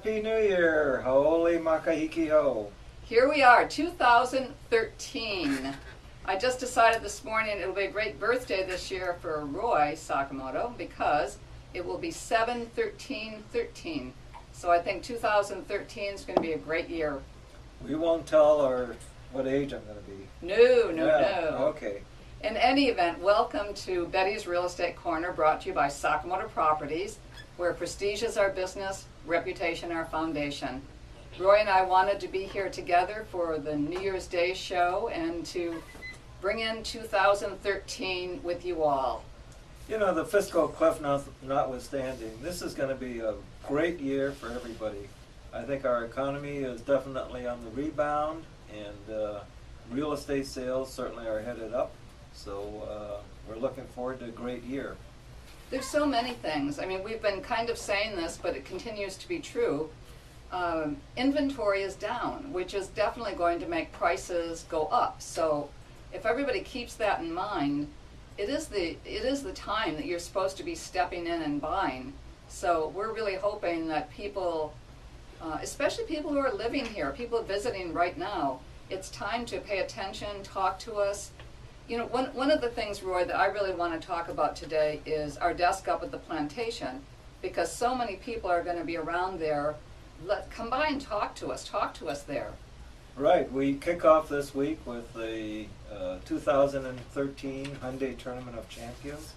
Happy New Year! Haole makahiki ho. Here we are, 2013. I just decided this morning it'll be a great birthday this year for Roy Sakamoto because it will be 7/13/13. So I think 2013 is going to be a great year. We won't tell what age I'm going to be. No. Okay. In any event, welcome to Betty's Real Estate Corner, brought to you by Sakamoto Properties, where prestige is our business, reputation our foundation. Roy and I wanted to be here together for the New Year's Day show and to bring in 2013 with you all. You know, the fiscal cliff notwithstanding, this is going to be a great year for everybody. I think our economy is definitely on the rebound, and real estate sales certainly are headed up. So we're looking forward to a great year. There's so many things. I mean, we've been kind of saying this, but it continues to be true. Inventory is down, which is definitely going to make prices go up. So if everybody keeps that in mind, it is the time that you're supposed to be stepping in and buying. So we're really hoping that people, especially people who are living here, people visiting right now, it's time to pay attention, talk to us. You know, one of the things, Roy, that I really want to talk about today is our desk up at the plantation, because so many people are going to be around there. Come by and talk to us there. Right, we kick off this week with the 2013 Hyundai Tournament of Champions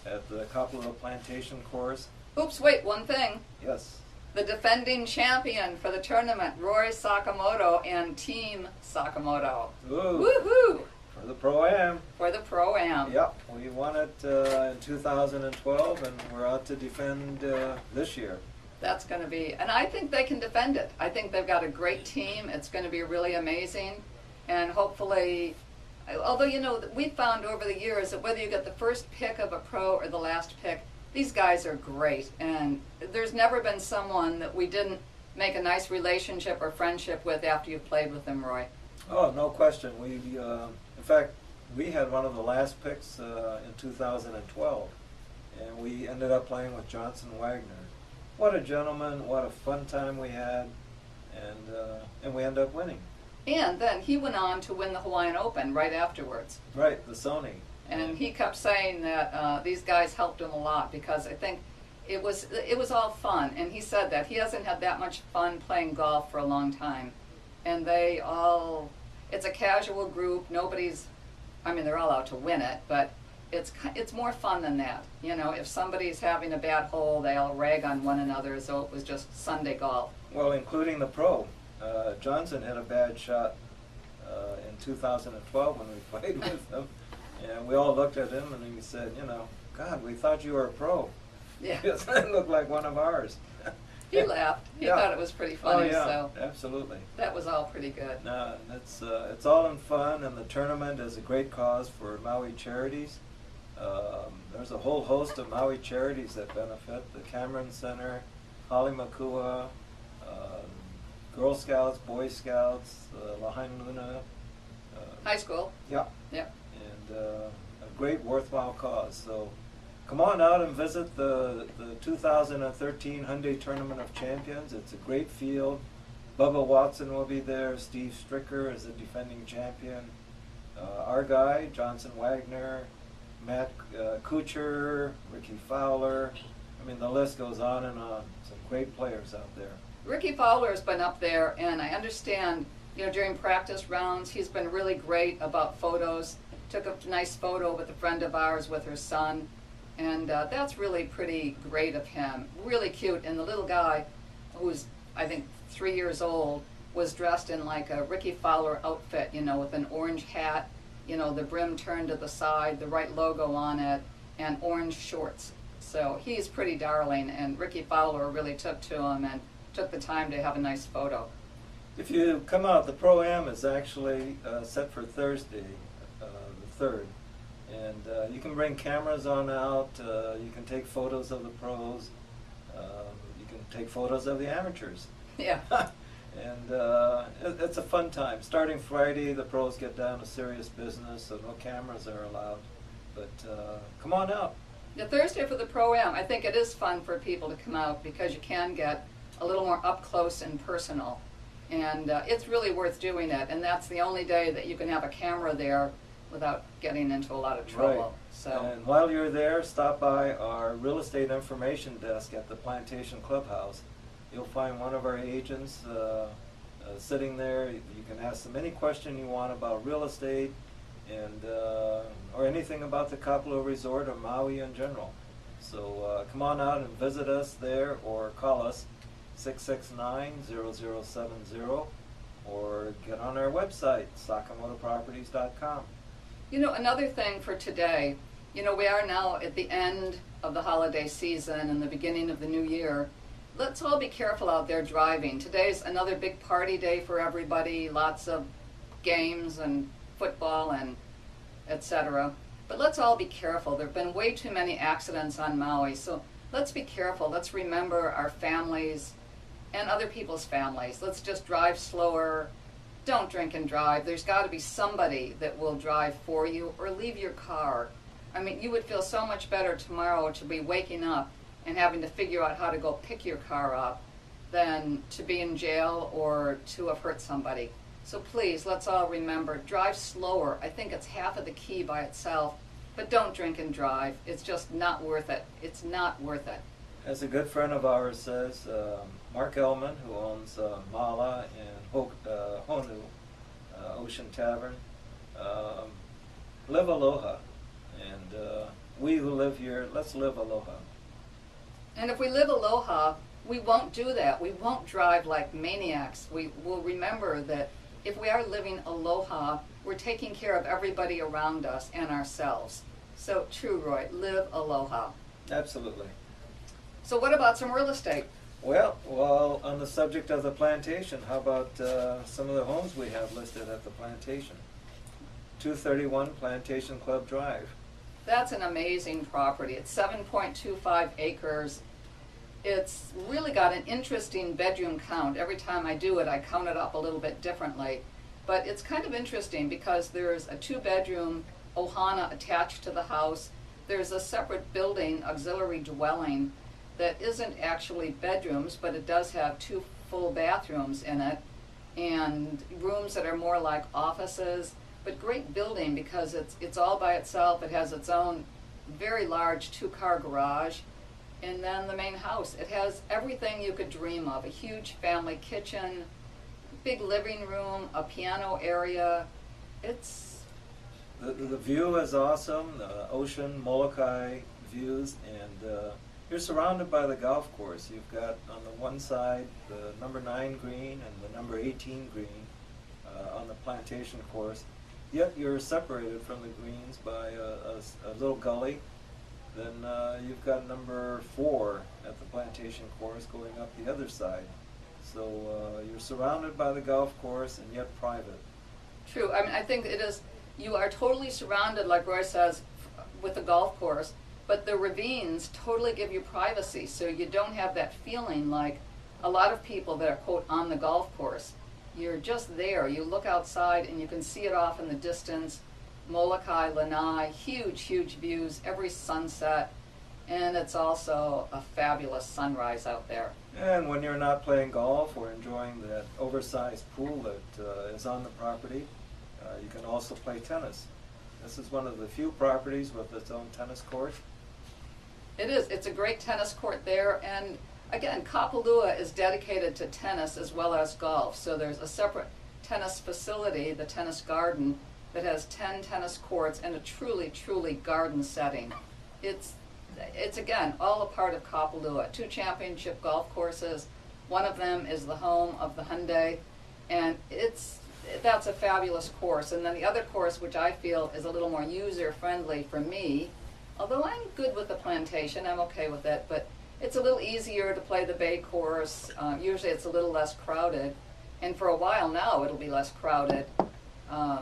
at the Kapalua Plantation course. Oops, wait, one thing. Yes. The defending champion for the tournament, Roy Sakamoto and Team Sakamoto. Ooh. Woohoo! For the ProAm. For the ProAm. Yep, we won it in 2012, and we're out to defend this year. That's going to be, and I think they can defend it. I think they've got a great team. It's going to be really amazing, and hopefully, although, you know, we found over the years that whether you get the first pick of a pro or the last pick, these guys are great, and there's never been someone that we didn't make a nice relationship or friendship with after you've played with them, Roy. Oh, no question. In fact, we had one of the last picks in 2012, and we ended up playing with Johnson Wagner. What a gentleman! What a fun time we had, and we ended up winning. And then he went on to win the Hawaiian Open right afterwards. Right, the Sony. And he kept saying that these guys helped him a lot because I think it was all fun. And he said that he hasn't had that much fun playing golf for a long time. And it's a casual group. They're all out to win it, but it's more fun than that. You know, if somebody's having a bad hole, they all rag on one another as though it was just Sunday golf. Well, including the pro. Johnson had a bad shot in 2012 when we played with him. And we all looked at him and he said, you know, God, we thought you were a pro. Yeah. It looked like one of ours. He laughed. He thought it was pretty funny. Oh, yeah, so absolutely. That was all pretty good. No, it's all in fun, and the tournament is a great cause for Maui charities. There's a whole host of Maui charities that benefit: the Cameron Center, Halimakua, Girl Scouts, Boy Scouts, Lahaina. High school. Yeah. Yep. And a great worthwhile cause. So come on out and visit the 2013 Hyundai Tournament of Champions. It's a great field. Bubba Watson will be there. Steve Stricker is the defending champion. Our guy, Johnson Wagner, Matt Kuchar, Rickie Fowler. I mean, the list goes on and on. Some great players out there. Rickie Fowler's been up there, and I understand, you know, during practice rounds, he's been really great about photos. Took a nice photo with a friend of ours with her son, and that's really pretty great of him. Really cute. And the little guy, who's I think 3 years old, was dressed in like a Rickie Fowler outfit, you know, with an orange hat, you know, the brim turned to the side, the right logo on it, and orange shorts. So he's pretty darling, and Rickie Fowler really took to him and took the time to have a nice photo. If you come out, the Pro-Am is actually set for Thursday, the 3rd. And you can bring cameras on out, you can take photos of the pros, you can take photos of the amateurs. Yeah. And it's a fun time. Starting Friday, the pros get down to serious business, so no cameras are allowed. But come on out. The Thursday for the Pro-Am, I think it is fun for people to come out because you can get a little more up close and personal. And it's really worth doing it. And that's the only day that you can have a camera there without getting into a lot of trouble. Right. So. And while you're there, stop by our real estate information desk at the Plantation Clubhouse. You'll find one of our agents sitting there. You can ask them any question you want about real estate and or anything about the Kapalua Resort or Maui in general. So come on out and visit us there or call us 669-0070 or get on our website, sakamotoproperties.com. You know, another thing for today, you know, we are now at the end of the holiday season and the beginning of the new year. Let's all be careful out there driving. Today's another big party day for everybody, lots of games and football and etc. But let's all be careful. There have been way too many accidents on Maui, so let's be careful. Let's remember our families and other people's families. Let's just drive slower. Don't drink and drive. There's got to be somebody that will drive for you or leave your car. I mean, you would feel so much better tomorrow to be waking up and having to figure out how to go pick your car up than to be in jail or to have hurt somebody. So please, let's all remember, drive slower. I think it's half of the key by itself, but don't drink and drive. It's just not worth it. It's not worth it. As a good friend of ours says, Mark Ellman, who owns Mala and Honu Ocean Tavern, live aloha. And we who live here, let's live aloha. And if we live aloha, we won't do that. We won't drive like maniacs. We will remember that if we are living aloha, we're taking care of everybody around us and ourselves. So true, Roy, live aloha. Absolutely. So what about some real estate? Well, on the subject of the plantation, how about some of the homes we have listed at the plantation? 231 Plantation Club Drive. That's an amazing property. It's 7.25 acres. It's really got an interesting bedroom count. Every time I do it, I count it up a little bit differently. But it's kind of interesting because there's a 2-bedroom ohana attached to the house. There's a separate building, auxiliary dwelling, that isn't actually bedrooms, but it does have 2 full bathrooms in it and rooms that are more like offices. But great building because it's all by itself. It has its own very large 2-car garage. And then the main house. It has everything you could dream of. A huge family kitchen, big living room, a piano area. It's... The view is awesome, the ocean, Molokai views, and you're surrounded by the golf course. You've got on the one side the number 9 green and the number 18 green on the plantation course. Yet you're separated from the greens by a little gully. Then you've got number 4 at the plantation course going up the other side. So you're surrounded by the golf course and yet private. True. I mean, I think it is, you are totally surrounded, like Roy says, with the golf course, but the ravines totally give you privacy, so you don't have that feeling like a lot of people that are, quote, on the golf course. You're just there. You look outside and you can see it off in the distance. Molokai, Lanai, huge, huge views, every sunset, and it's also a fabulous sunrise out there. And when you're not playing golf or enjoying that oversized pool that is on the property, you can also play tennis. This is one of the few properties with its own tennis court. It is. It's a great tennis court there, and again, Kapalua is dedicated to tennis as well as golf, so there's a separate tennis facility, the tennis garden, that has 10 tennis courts and a truly, truly garden setting. It's again, all a part of Kapalua. 2 championship golf courses. One of them is the home of the Hyundai, and that's a fabulous course. And then the other course, which I feel is a little more user-friendly for me, although I'm good with the plantation, I'm okay with it, but it's a little easier to play the Bay course. Usually it's a little less crowded, and for a while now it'll be less crowded.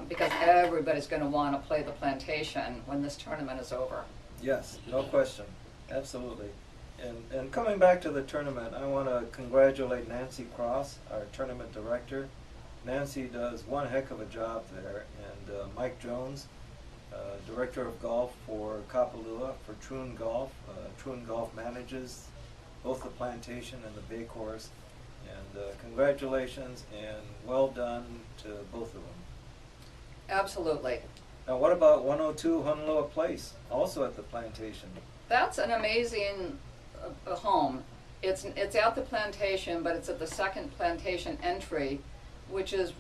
Because everybody's going to want to play the plantation when this tournament is over. Yes, no question. Absolutely. And coming back to the tournament, I want to congratulate Nancy Cross, our tournament director. Nancy does one heck of a job there. And Mike Jones, director of golf for Kapalua, for Troon Golf. Troon Golf manages both the plantation and the Bay course. congratulations and well done to both of them. Absolutely. Now what about 102 Honolua Place, also at the Plantation? That's an amazing home. It's at the Plantation, but it's at the second Plantation entry, which is,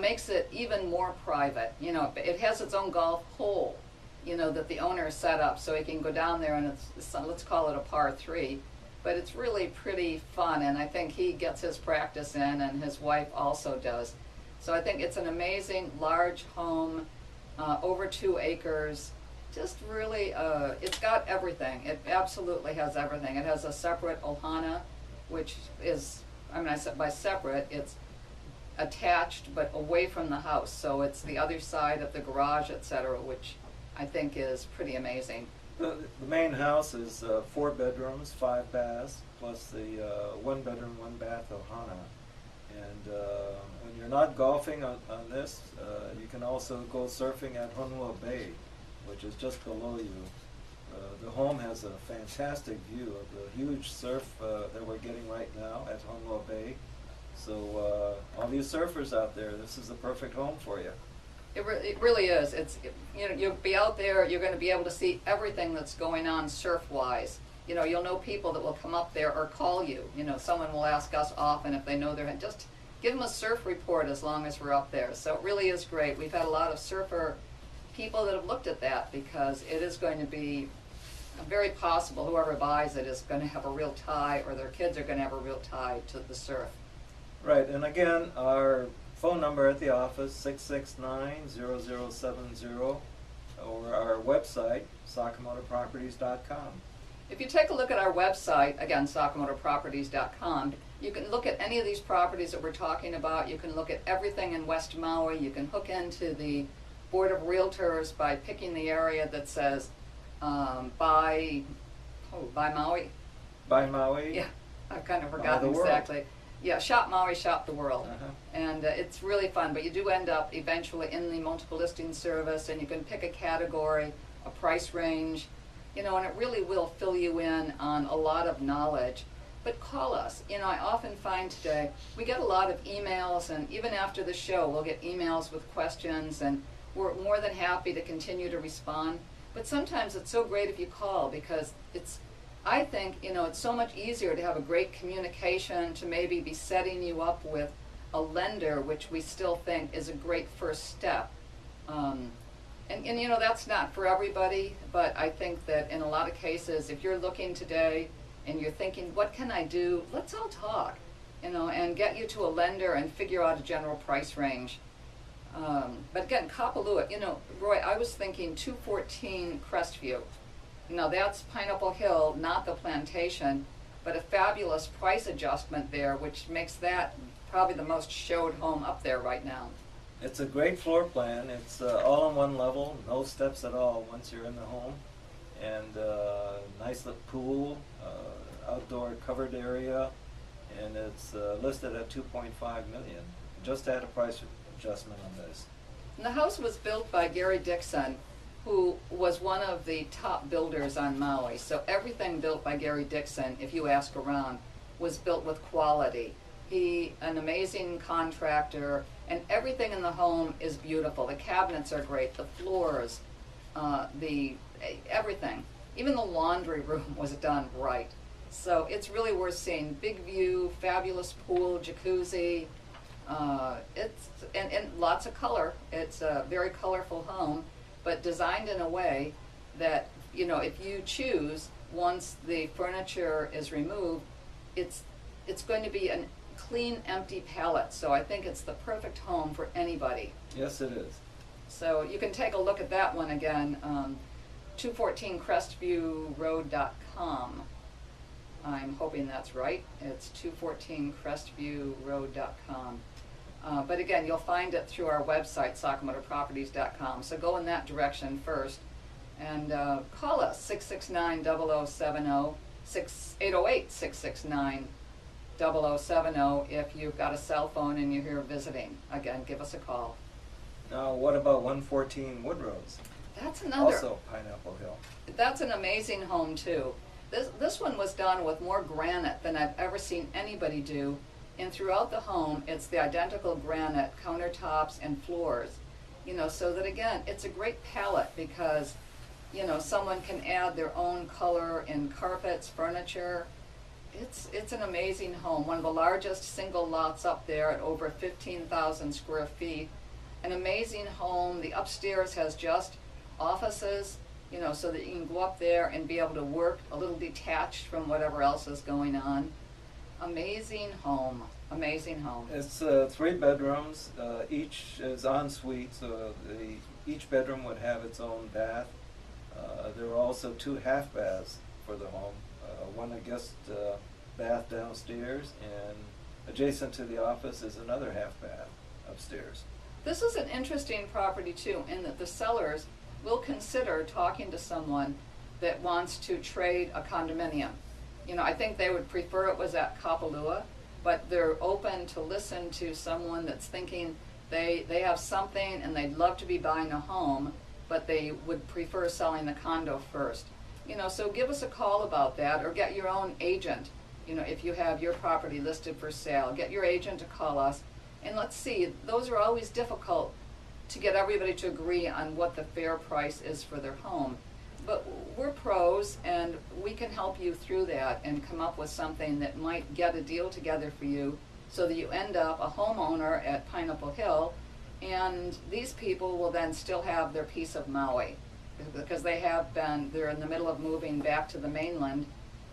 makes it even more private. It has its own golf hole, that the owner set up so he can go down there, and it's let's call it a par 3. But it's really pretty fun, and I think he gets his practice in, and his wife also does. So I think it's an amazing large home, over 2 acres. Just really, it's got everything. It absolutely has everything. It has a separate ohana, which is, I said by separate, it's attached but away from the house. So it's the other side of the garage, etc., which I think is pretty amazing. The main house is 4 bedrooms, 5 baths, plus the 1 bedroom, 1 bath ohana. And when you're not golfing on this, you can also go surfing at Honolua Bay, which is just below you. The home has a fantastic view of the huge surf that we're getting right now at Honolua Bay. So all you surfers out there, this is the perfect home for you. It really is. You'll be out there, you're going to be able to see everything that's going on surf-wise. You'll know people that will come up there or call you. Someone will ask us often if they know they're, just give them a surf report as long as we're up there. So it really is great. We've had a lot of surfer people that have looked at that, because it is going to be very possible whoever buys it is going to have a real tie, or their kids are going to have a real tie to the surf. Right, and again, our phone number at the office, 669-0070, or our website, sakamotoproperties.com. If you take a look at our website, again, sakamotoproperties.com, you can look at any of these properties that we're talking about. You can look at everything in West Maui. You can hook into the Board of Realtors by picking the area that says by Maui. By Maui? Yeah, I've kind of forgotten exactly. Yeah, Shop Maui, Shop the World. And it's really fun, but you do end up eventually in the multiple listing service, and you can pick a category, a price range, and it really will fill you in on a lot of knowledge. But call us. I often find today we get a lot of emails, and even after the show we'll get emails with questions, and we're more than happy to continue to respond. But sometimes it's so great if you call, because I think, it's so much easier to have a great communication, to maybe be setting you up with a lender, which we still think is a great first step. And that's not for everybody, but I think that in a lot of cases, if you're looking today and you're thinking, what can I do? Let's all talk, and get you to a lender and figure out a general price range. But again, Kapalua, Roy, I was thinking 214 Crestview. Now that's Pineapple Hill, not the Plantation, but a fabulous price adjustment there, which makes that probably the most showed home up there right now. It's a great floor plan. It's all on one level, no steps at all once you're in the home. And nice little pool, outdoor covered area, and it's listed at $2.5 million. Just had a price adjustment on this. And the house was built by Gary Dixon, who was one of the top builders on Maui. So everything built by Gary Dixon, if you ask around, was built with quality. An amazing contractor, and everything in the home is beautiful. The cabinets are great, the floors, everything. Even the laundry room was done right. So it's really worth seeing. Big view, fabulous pool, jacuzzi, and lots of color. It's a very colorful home, but designed in a way that, if you choose, once the furniture is removed, it's going to be a clean, empty palette. So I think it's the perfect home for anybody. Yes, it is. So you can take a look at that one again, 214crestviewroad.com. I'm hoping that's right. It's 214crestviewroad.com. But again, you'll find it through our website, sakamotoproperties.com. So go in that direction first. And call us, 669-0070, 808-669-0070 if you've got a cell phone and you're here visiting. Again, give us a call. Now, what about 114 Woodrose? That's another. Also Pineapple Hill. That's an amazing home too. This one was done with more granite than I've ever seen anybody do. And throughout the home, it's the identical granite countertops and floors, so that again, it's a great palette because, someone can add their own color in carpets, furniture. It's an amazing home, one of the largest single lots up there at over 15,000 square feet. An amazing home. The upstairs has just offices, so that you can go up there and be able to work a little detached from whatever else is going on. Amazing home, amazing home. It's 3 bedrooms, each is en suite, so each bedroom would have its own bath. There are also 2 half baths for the home, one a guest bath downstairs, and adjacent to the office is another half bath upstairs. This is an interesting property too, in that the sellers will consider talking to someone that wants to trade a condominium. I think they would prefer it was at Kapalua, but they're open to listen to someone that's thinking they have something and they'd love to be buying a home, but they would prefer selling the condo first. So give us a call about that, or get your own agent. If you have your property listed for sale, get your agent to call us, and let's see. Those are always difficult to get everybody to agree on what the fair price is for their home. But we're pros, and we can help you through that and come up with something that might get a deal together for you so that you end up a homeowner at Pineapple Hill, and these people will then still have their piece of Maui because they're in the middle of moving back to the mainland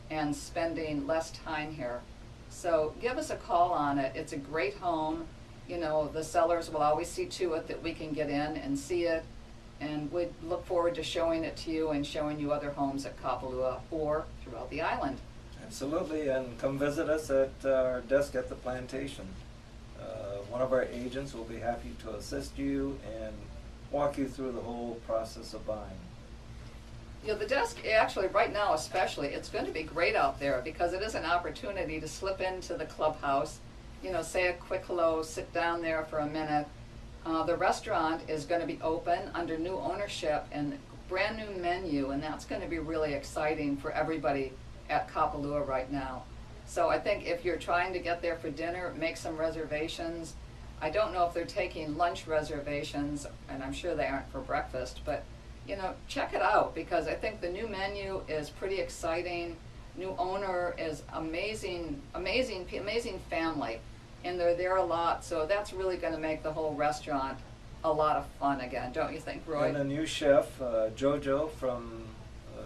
and spending less time here. So give us a call on it. It's a great home. The sellers will always see to it that we can get in and see it. And we'd look forward to showing it to you and showing you other homes at Kapalua or throughout the island. Absolutely, and come visit us at our desk at the plantation. One of our agents will be happy to assist you and walk you through the whole process of buying. The desk, actually, right now especially, it's going to be great out there because it is an opportunity to slip into the clubhouse, say a quick hello, sit down there for a minute. The restaurant is going to be open under new ownership and brand new menu, and that's going to be really exciting for everybody at Kapalua right now. So I think if you're trying to get there for dinner, make some reservations. I don't know if they're taking lunch reservations, and I'm sure they aren't for breakfast, but check it out because I think the new menu is pretty exciting. New owner is amazing family. And they're there a lot, so that's really going to make the whole restaurant a lot of fun again, don't you think, Roy? And a new chef, Jojo from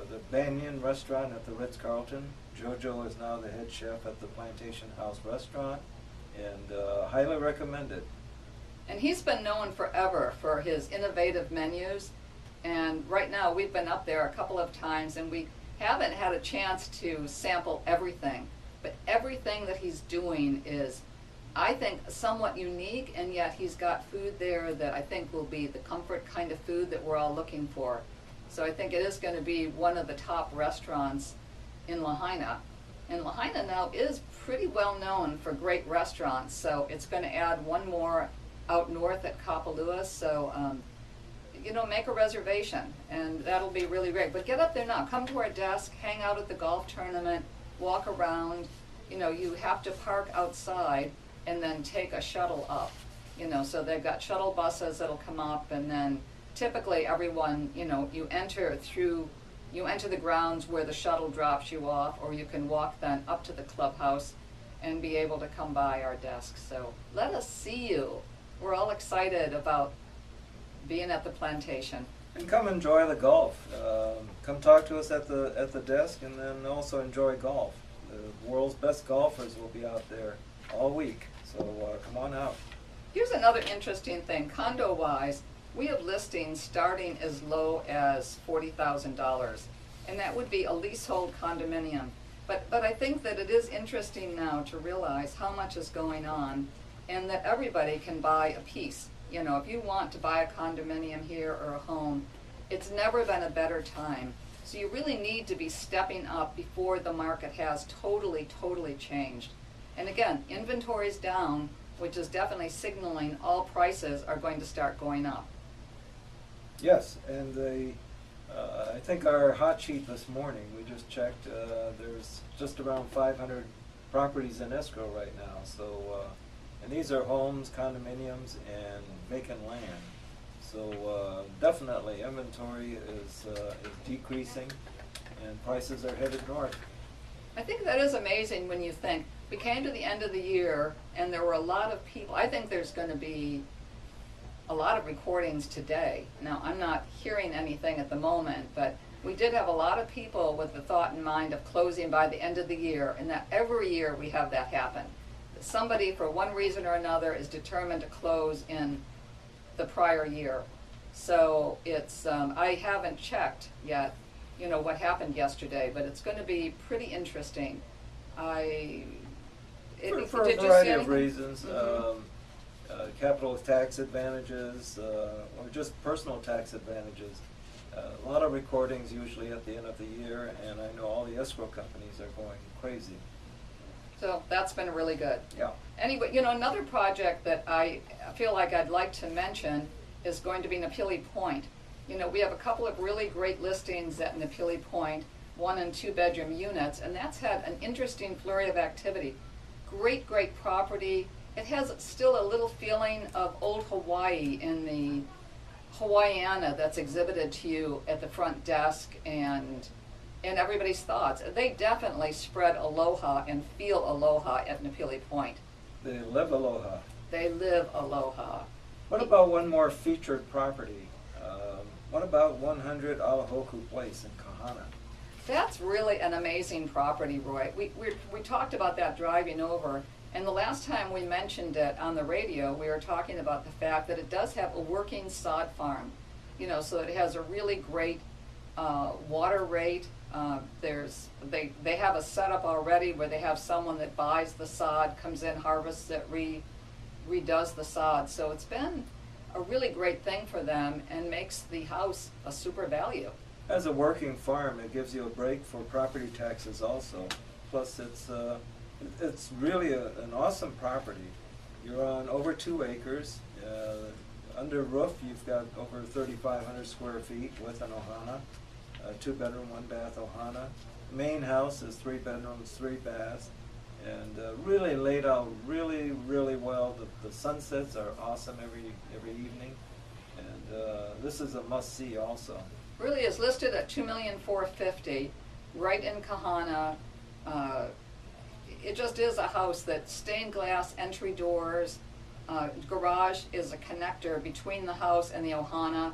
the Banyan restaurant at the Ritz-Carlton. Jojo is now the head chef at the Plantation House restaurant, and highly recommended. And he's been known forever for his innovative menus, and right now we've been up there a couple of times, and we haven't had a chance to sample everything, but everything that he's doing is, I think, somewhat unique, and yet he's got food there that I think will be the comfort kind of food that we're all looking for. So I think it is going to be one of the top restaurants in Lahaina. And Lahaina now is pretty well known for great restaurants, so it's going to add one more out north at Kapalua. So, make a reservation, and that'll be really great. But get up there now. Come to our desk, hang out at the golf tournament, walk around. You have to park outside and then take a shuttle up, so they've got shuttle buses that'll come up, and then typically everyone, you enter the grounds where the shuttle drops you off, or you can walk then up to the clubhouse and be able to come by our desk. So let us see you. We're all excited about being at the plantation. And come enjoy the golf. Come talk to us at the desk, and then also enjoy golf. The world's best golfers will be out there all week. So come on out. Here's another interesting thing. Condo-wise, we have listings starting as low as $40,000, and that would be a leasehold condominium. But I think that it is interesting now to realize how much is going on, and that everybody can buy a piece. If you want to buy a condominium here or a home, it's never been a better time. So you really need to be stepping up before the market has totally changed. And again, inventory's down, which is definitely signaling all prices are going to start going up. Yes, and I think our hot sheet this morning, we just checked, there's just around 500 properties in escrow right now. So, and these are homes, condominiums, and vacant land. So definitely inventory is decreasing, and prices are headed north. I think that is amazing when you think we came to the end of the year and there were a lot of people. I think there's going to be a lot of recordings today. Now, I'm not hearing anything at the moment, but we did have a lot of people with the thought in mind of closing by the end of the year, and that every year we have that happen. Somebody, for one reason or another, is determined to close in the prior year. So it's, I haven't checked yet, you know, what happened yesterday, but it's going to be pretty interesting. For a did you see variety of anything? reasons, capital tax advantages, or just personal tax advantages. A lot of recordings usually at the end of the year, and I know all the escrow companies are going crazy. So that's been really good. Yeah. Anyway, you know, another project that I feel like I'd like to mention is going to be Napili Point. You know, we have a couple of really great listings at Napili Point, 1 and 2 bedroom units, and that's had an interesting flurry of activity. Great, great property. It has still a little feeling of old Hawaii in the Hawaiiana that's exhibited to you at the front desk and everybody's thoughts. They definitely spread aloha and feel aloha at Napili Point. They live aloha. They live aloha. What about one more featured property? What about 100 Alahoku Place in Kahana? That's really an amazing property, Roy. We talked about that driving over, and the last time we mentioned it on the radio, we were talking about the fact that it does have a working sod farm. You know, so it has a really great water rate. They have a setup already where they have someone that buys the sod, comes in, harvests it, redoes the sod. So it's been a really great thing for them and makes the house a super value. As a working farm, it gives you a break for property taxes also. Plus, it's really an awesome property. You're on over 2 acres. Under roof, you've got over 3,500 square feet with an ohana. 2 bedroom, 1 bath ohana. Main house is 3 bedrooms, 3 baths, and really laid out really, really well. The sunsets are awesome every evening, and this is a must-see also. Really is listed at $2,450,000, right in Kahana. It just is a house that stained glass entry doors, garage is a connector between the house and the ohana.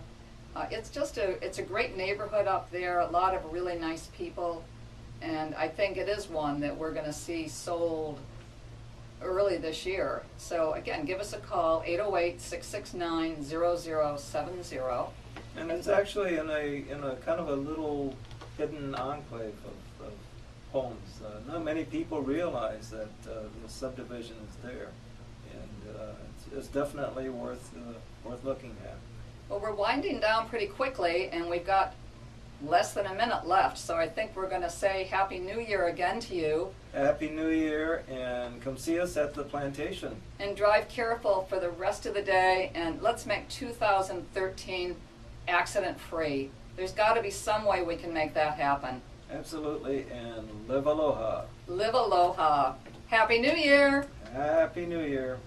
It's a great neighborhood up there, a lot of really nice people, and I think it is one that we're going to see sold early this year. So again, give us a call, 808-669-0070. And it's actually in a kind of a little hidden enclave of homes. Not many people realize that the subdivision is there, and it's definitely worth looking at. Well, we're winding down pretty quickly, and we've got less than a minute left, so I think we're going to say Happy New Year again to you. Happy New Year, and come see us at the Plantation. And drive careful for the rest of the day, and let's make 2013 accident-free. There's got to be some way we can make that happen. Absolutely, and live aloha. Live aloha. Happy New Year! Happy New Year.